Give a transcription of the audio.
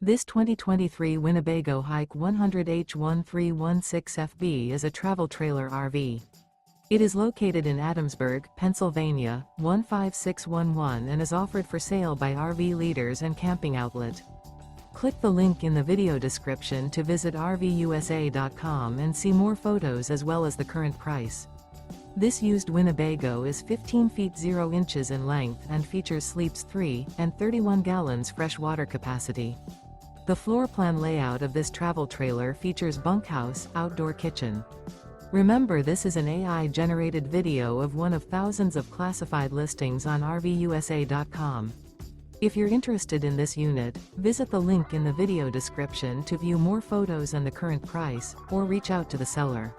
This 2023 Winnebago HIKE 100H1316FB is a travel trailer RV. It is located in Adamsburg, Pennsylvania, 15611 and is offered for sale by RV Leaders and Camping Outlet. Click the link in the video description to visit RVUSA.com and see more photos as well as the current price. This used Winnebago is 15 feet 0 inches in length and features sleeps 3 and 31 gallons fresh water capacity. The floor plan layout of this travel trailer features bunkhouse, outdoor kitchen. Remember, this is an AI-generated video of one of thousands of classified listings on RVUSA.com. If you're interested in this unit, visit the link in the video description to view more photos and the current price, or reach out to the seller.